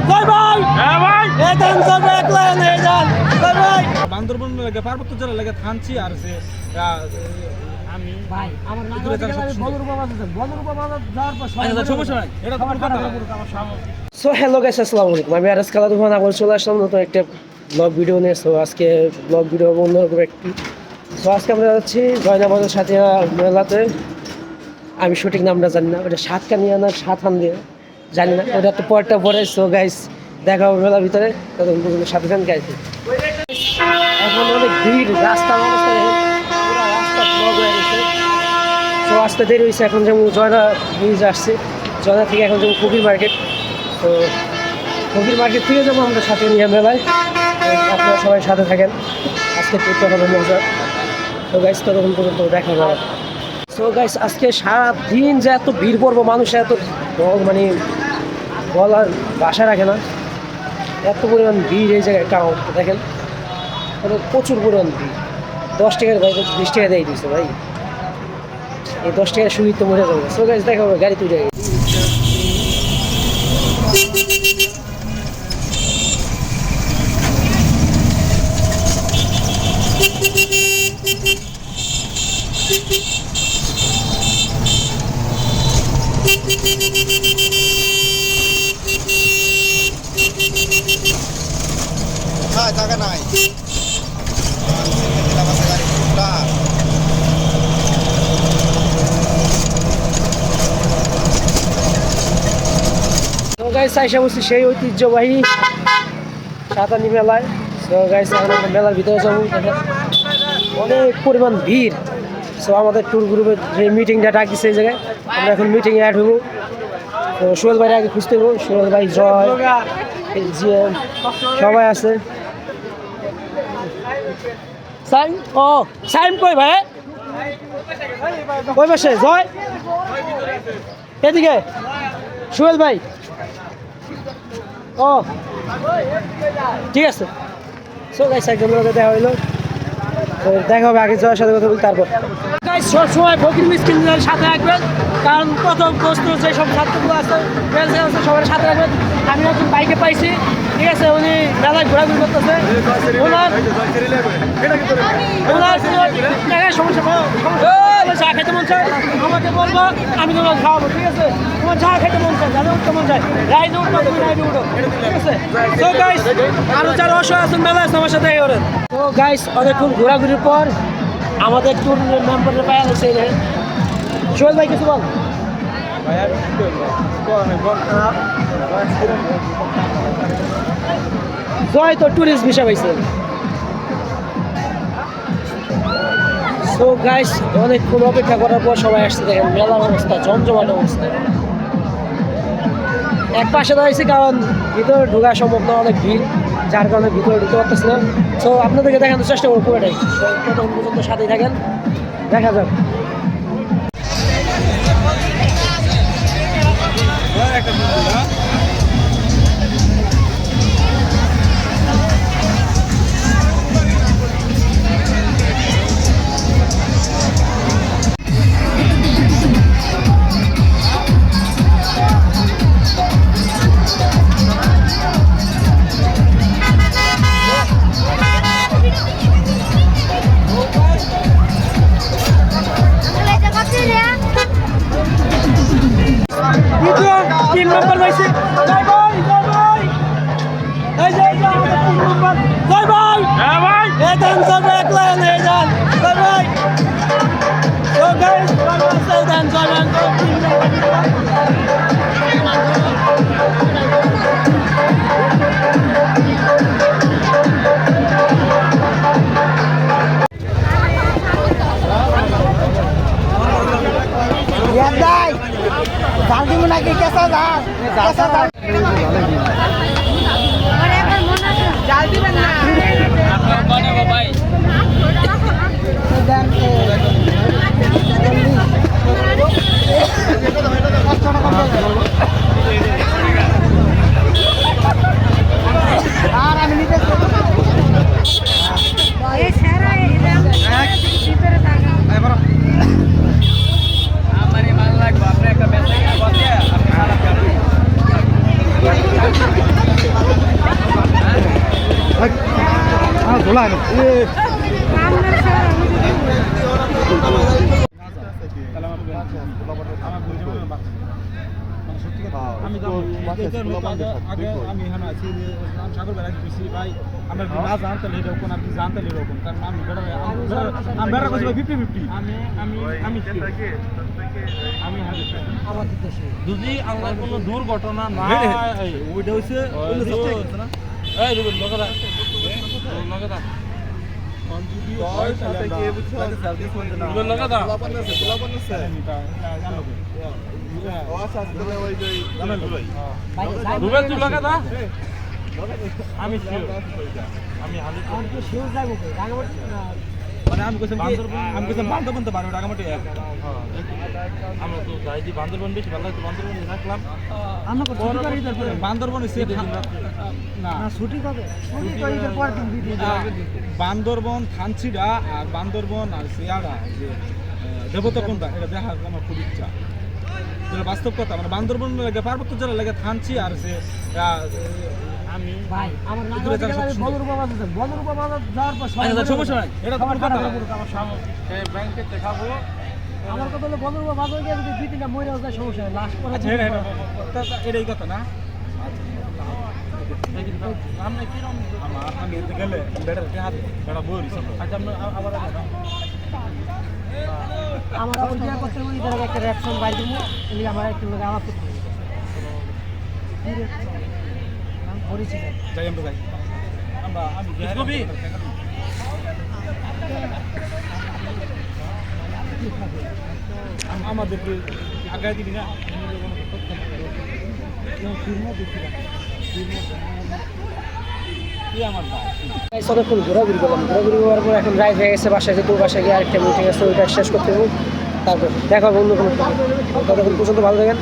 জয় ভাই হ্যাঁ ভাই এই দেন সব একলা নেই যান জয় ভাই বান্দরবন লাগে পার্বত্য জেলা লাগে থানছি আর সে আমি ভাই আমার নাম আমি বদরুপা বাজার যাওয়ার পর আচ্ছা সমস্যা নাই এটা তোমার কথা আমার সামনে সো হ্যালো গাইস আসসালামু আলাইকুম আমি আরএস কালা তুফান আবার চলে আসলাম নতুন একটা ব্লগ ভিডিও নিয়ে। সো আজকে ব্লগ ভিডিও অন্যরকম একটি। সো আজকে আমরা যাচ্ছি জয়নাবাজার সাথিয়া মেলাতে। আমি সঠিক নামটা জানি না, ওটা সাতকানিয়া না সাতহান দিয়ে জানি না, ওটা তো পরটা পরে। সো গাইস দেখা হবে মেলার ভিতরে, তখন পর্যন্ত সাথে থাকেন গাইস। এখন অনেক ভিড়, রাস্তার অবস্থা পুরো রাস্তা ব্লক হয়ে গেছে। সো আসতে দেরি হয়েছে, এখন যেমন জয়না ব্রিজ আসছে, জয়না থেকে এখন যেমন কবির মার্কেট। তো কবির মার্কেট থেকে যাবো আমরা সাথে নিয়ে মেলায়। আপনারা সবাই সাথে থাকেন, আজকে ট্রিপটা হবে মজা। তো গাইস ততক্ষণ পর্যন্ত দেখা যাবে। সো গাইস আজকে সারাদিন যে এত ভিড় পড়বো, মানুষ এত মানে বলার বাসা রাখে না, এত পরিমাণ ভিড় এই জায়গায়। কারণ দেখেন প্রচুর পরিমাণ ভিড়। 10 টাকার ভাই 20 টাকা দিয়ে দিচ্ছে ভাই, এই 10 টাকার সুবিধা তো মরে যাবে। সো গাইস দেখা হবে গাড়ি তুলে। জায়গা নাই গাড়ি পুরোটা তো গাইস আইসা বলছি সেই ঐতিহ্যবাহী সাতানি মেলায়। তো গাইস এখন আমরা মেলার ভিতরে যাবো। অনেক পরিমাণ ভিড়। সো আমাদের ট্যুর গ্রুপের যে মিটিংটা ডাকছে এই জায়গায়, আমরা এখন মিটিংয়ে অ্যাড হবো। তো সোহেল ভাইয়ের আগে খুঁজতে হবো, সোহেল ভাই জয় জিএম সবাই আছে। সাইম ও সাইম কই ভাই, কই বসে জয় এদিকে সোহেল ভাই। ও ঠিক আছে। সো গাইস একদম দেখা হইলো, তো দেখা হবে আগে জয়ের সাথে কথা বলি তারপর। গাইস সব সময় ফকির মিসকিনদের সাথে রাখবেন, কারণ প্রথম বস্তু যেসব ছাত্রগুলো আছে সবার সাথে রাখবেন। আমি একজন বাইকে পাইছি, ঠিক আছে, উনি মেলায় ঘোরাঘুরি করতেছে। সমস্যা চা খেতে মন চায় আমাকে বলবো, আমি তোমাকে খাওয়াবো, ঠিক আছে। তোমার চা খেতে মন চায়, যাদের উঠতে মন চায় রাইডে উঠবো, তুমি রাইডে উঠো, ঠিক আছে। তো গাইস আরো যারা অসহায় আছেন মেলায় আমার সাথে ওরেন। তো গাইস অনেকক্ষণ ঘোরাঘুরির পর আমাদের ট্যুর মেম্বারের পায়ে গেছে। সোহেল ভাই কিছু বল। জয় তো ট্যুরিস্ট ভিসা পাইছে। সো গাইস অনেকক্ষণ অপেক্ষা করার পর সবাই আসছে। দেখেন মেলার অবস্থা জমজমাট অবস্থা। এক পাশে দাঁড়াইছি কারণ ভিতরে ঢোকা সম্ভব না, অনেক ভিড়, যার কারণে ভিতরে ঢুকতে পারতেছি না। সো আপনাদেরকে দেখানোর চেষ্টা করবো পুরোটাই। ততক্ষণ পর্যন্ত সাথেই থাকেন, দেখা যাক। তিন নম্বর পাইছে খোলা না আমি আগে আমি এখানে আছি সাগর বেড়া গেছি ভাই আমরা না জানতে এরকম আপনি জানতে এরকম কারণ আমি আমি বেড়া করছি 50-50 আমি আমি আমি আমি যদি আল্লাহ কোনো দুর্ঘটনা না ওইটা হচ্ছে এই রুবেল লগা লগা রুবেল লগা দা রুবেল তুই লগা দা আমি আমি মানে আমি কইলাম বান্দরবন তো 12 টাকা মতো আমরা তো যাইছি বান্দরবন বেশি ভালো লাগতো বান্দরবনে থাকলাম বান্দরবন না ছুটি কবে ছুটি তো ঈদের পর দিন দিদি বান্দরবন থানচিরা আর বান্দরবন আর সিয়াড়া যে দেবতা কোনটা এটা দেখার আমার খুব ইচ্ছা যেটা বাস্তব কথা মানে বান্দরবন লাগে পার্বত্য জেলা লাগে থানচি আর সে আমি ভাই আমার না বদর বাবা যাওয়ার পর সমস্যা নাই এটা তোমার কথা ব্যাংকে দেখাবো আমার কথা হলো বদর বাবা গিয়ে যদি দুই তিনটা মরে যায় সমস্যা নাই লাস্ট করে আচ্ছা এটাই কথা না আমরা কিরম আমি এতে গেলে বেটার হাত বেটা বই আচ্ছা আমরা আবার আমার আবার বিয়া করতে ওই ধরো একটা রিঅ্যাকশন বাইরে দিমু এলি আমার একটু লাগে আমার করতে নাম পরিচিত যাই আমরা যাই আমি কবি আমাদের আগায় দিবি না আমার অনেকক্ষণ ঘোরাঘুরি করলাম ঘোরাঘুরি করার পর এখন রাইড হয়ে গেছে বাসায় যেহেতু বাসায় গিয়ে আরেকটা মিটিং আছে ওইটা শেষ করতে হবে তারপর দেখা বন্ধু কোনো ততক্ষণ পর্যন্ত ভালো থাকেন।